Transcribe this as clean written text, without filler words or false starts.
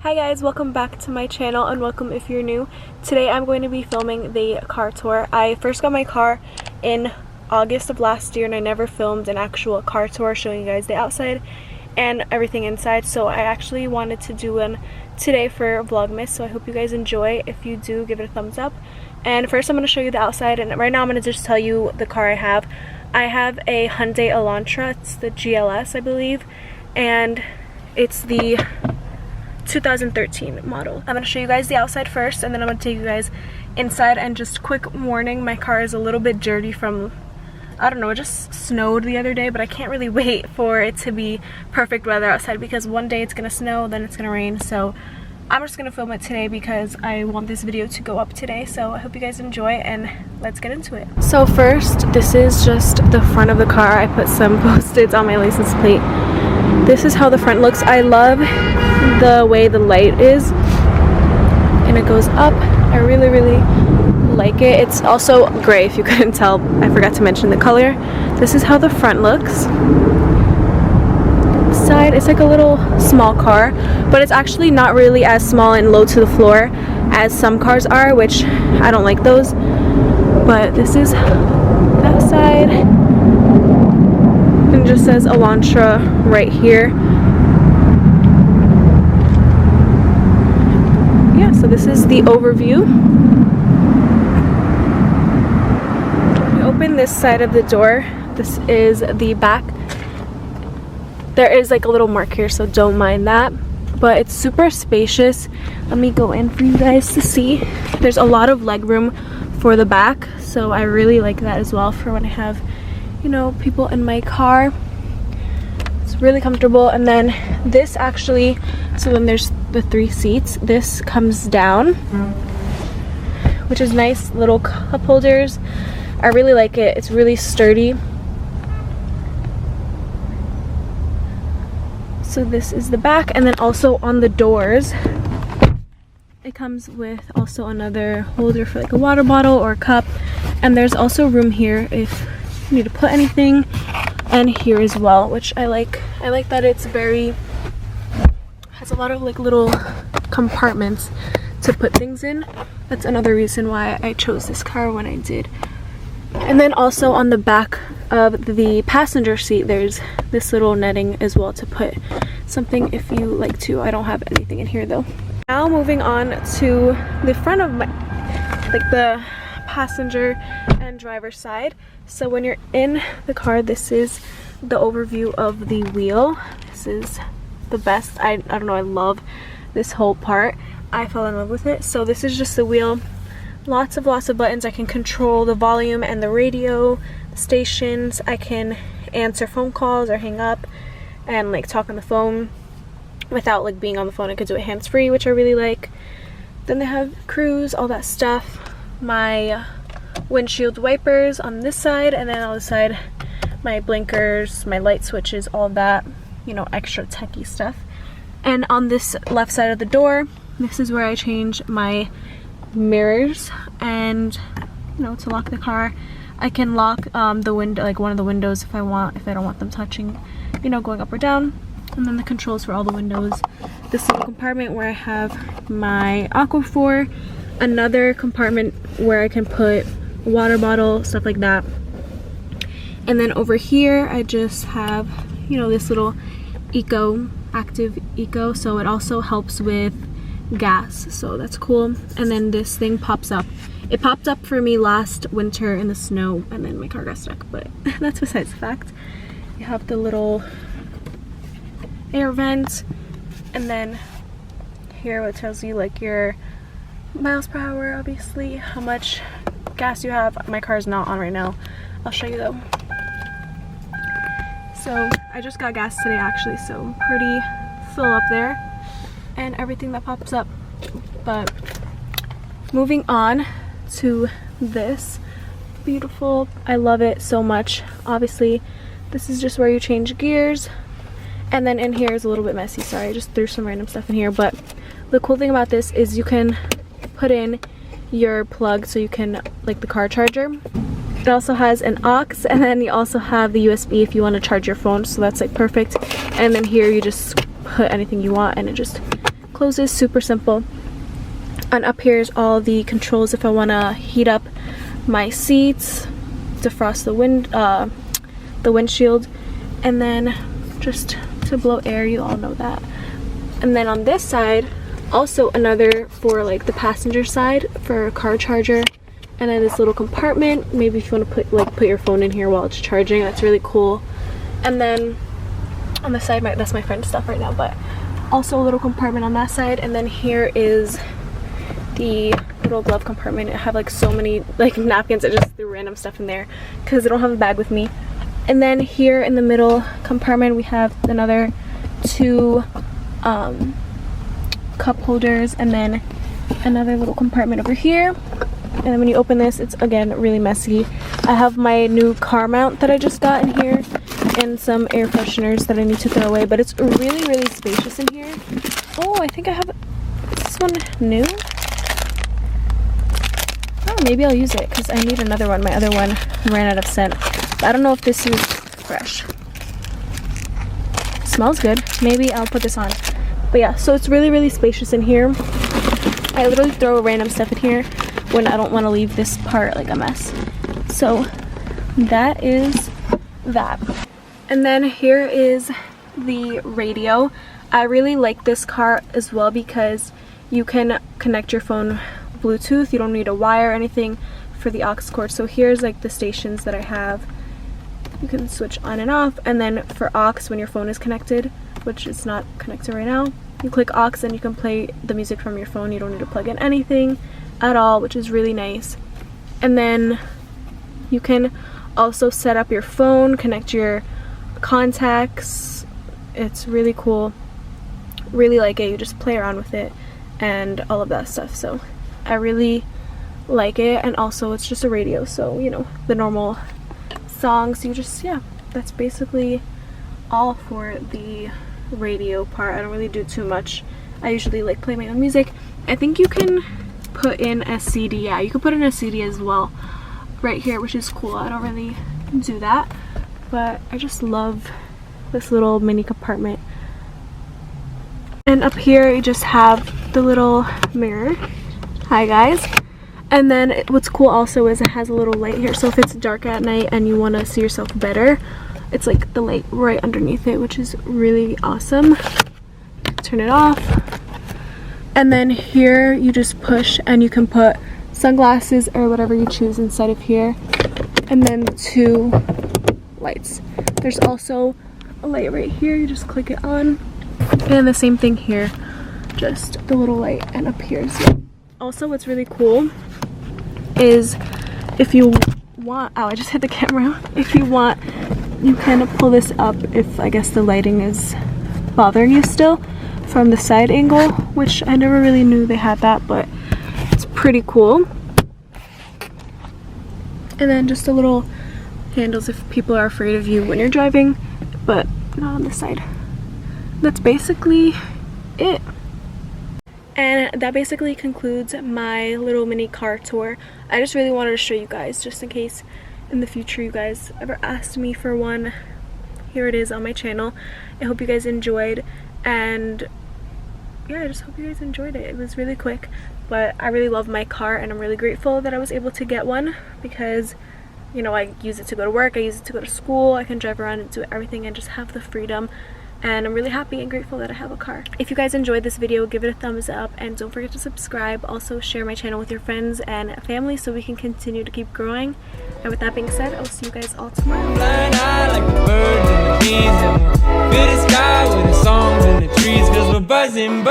Hi guys, welcome back to my channel and welcome if you're new. Today I'm going to be filming the car tour. I first got my car in August of last year and I never filmed an actual car tour showing you guys the outside and everything inside, so I actually wanted to do one today for Vlogmas, so I hope you guys enjoy. If you do, give it a thumbs up. And first I'm going to show you the outside, and right now I'm going to just tell you the car I have. I have a Hyundai Elantra. It's the GLS, I believe, and it's the 2013 model. I'm going to show you guys the outside first, and then I'm going to take you guys inside. And just quick warning, my car is a little bit dirty from, I don't know, it just snowed the other day, but I can't really wait for it to be perfect weather outside because one day it's going to snow, then it's going to rain. So I'm just going to film it today because I want this video to go up today. So I hope you guys enjoy and let's get into it. So first, this is just the front of the car. I put some Post-its on my license plate. This is how the front looks. I love the way the light is and it goes up. I really like it. It's also gray, if you couldn't tell. I forgot to mention the color. This is how the front looks. Side, it's like a little small car, but it's actually not really as small and low to the floor as some cars are, which I don't like those. But this is that side, and it just says Elantra right here. Yeah, so this is the overview. We open this side of the door. This is the back. There is like a little mark here, so don't mind that, but it's super spacious. Let me go in for you guys to see. There's a lot of leg room for the back, so I really like that as well for when I have, you know, people in my car. It's really comfortable. And then this actually, so then there's the 3 seats. This comes down, which is nice. Little cup holders. I really like it. It's really sturdy. So this is the back, and then also on the doors it comes with also another holder for like a water bottle or a cup, and there's also room here if you need to put anything, and here as well, which I like. I like that it's very, has a lot of like little compartments to put things in. That's another reason why I chose this car when I did. And then also on the back of the passenger seat there's this little netting as well to put something if you like to. I don't have anything in here though. Now moving on to the front of my, like the passenger and driver side. So when you're in the car, this is the overview of the wheel. This is the best. I don't know, I love this whole part. I fell in love with it. So this is just the wheel. Lots of buttons. I can control the volume and the radio, the stations. I can answer phone calls or hang up and like talk on the phone without like being on the phone. I could do it hands-free, which I really like. Then they have cruise, all that stuff. My windshield wipers on this side, and then on the side my blinkers, my light switches, all that, you know, extra techie stuff. And on this left side of the door, this is where I change my mirrors, and you know, to lock the car. I can lock the window, like one of the windows if I don't want them touching, you know, going up or down. And then the controls for all the windows. This little compartment where I have my Aquaphor, another compartment where I can put a water bottle, stuff like that. And then over here I just have, you know, this little active eco, so it also helps with gas, so that's cool. And then this thing pops up. It popped up for me last winter in the snow, and then my car got stuck, but that's besides the fact. You have the little air vent, and then here it tells you like your miles per hour, obviously, how much gas you have. My car is not on right now. I'll show you though. So I just got gas today actually, so I'm pretty full up there and everything that pops up. But moving on to this, beautiful. I love it so much. Obviously this is just where you change gears, and then in here is a little bit messy, sorry, I just threw some random stuff in here. But the cool thing about this is you can put in your plug, so you can, like the car charger. It also has an aux, and then you also have the USB if you want to charge your phone, so that's like perfect. And then here you just put anything you want and it just closes, super simple. And up here is all the controls if I want to heat up my seats, defrost the windshield, and then just to blow air, you all know that. And then on this side, also another for like the passenger side for a car charger, and then this little compartment, maybe if you want to put your phone in here while it's charging. That's really cool. And then on the side, that's my friend's stuff right now, but also a little compartment on that side. And then here is the little glove compartment. I have like so many like napkins. I just threw random stuff in there because I don't have a bag with me. And then here in the middle compartment we have another 2 cup holders, and then another little compartment over here. And then when you open this, it's again really messy. I have my new car mount that I just got in here and some air fresheners that I need to throw away, but it's really spacious in here. Oh, I think I have, is this one new? Oh, maybe I'll use it because I need another one. My other one ran out of scent. But I don't know if this is fresh. Smells good. Maybe I'll put this on. But yeah, so it's really spacious in here. I literally throw random stuff in here when I don't want to leave this part like a mess. So that is that. And then here is the radio. I really like this car as well because you can connect your phone Bluetooth. You don't need a wire or anything for the aux cord. So here's like the stations that I have. You can switch on and off, and then for aux, when your phone is connected, which is not connected right now, you click aux and you can play the music from your phone. You don't need to plug in anything at all, which is really nice. And then you can also set up your phone, connect your contacts. It's really cool. Really like it. You just play around with it and all of that stuff. So I really like it. And also it's just a radio, so you know, the normal songs. You just, yeah, that's basically all for the radio part. I don't really do too much. I usually like play my own music. I think you can put in a CD. Yeah, you can put in a CD as well right here, which is cool. I don't really do that, but I just love this little mini compartment. And up here you just have the little mirror. Hi guys. And then what's cool also is it has a little light here, so if it's dark at night and you want to see yourself better, it's like the light right underneath it, which is really awesome. Turn it off. And then here you just push and you can put sunglasses or whatever you choose inside of here. And then 2 lights. There's also a light right here. You just click it on. And the same thing here. Just the little light, and up here is it. Also, what's really cool is if you want, oh, I just hit the camera. If you want, you can pull this up if I guess the lighting is bothering you still from the side angle, which I never really knew they had that, but it's pretty cool. And then just a little handles if people are afraid of you when you're driving, but not on this side. That's basically it. And that basically concludes my little mini car tour. I just really wanted to show you guys, just in case in the future you guys ever asked me for one. Here it is on my channel. I hope you guys enjoyed, and yeah, I just hope you guys enjoyed it. It was really quick, but I really love my car, and I'm really grateful that I was able to get one because, you know, I use it to go to work, I use it to go to school, I can drive around and do everything and just have the freedom. And I'm really happy and grateful that I have a car. If you guys enjoyed this video, give it a thumbs up, and don't forget to subscribe. Also share my channel with your friends and family so we can continue to keep growing. And with that being said, I'll see you guys all tomorrow. Blind eye like the birds and the bees, and we'll fill the sky with the songs and the trees, 'cause we're buzzing.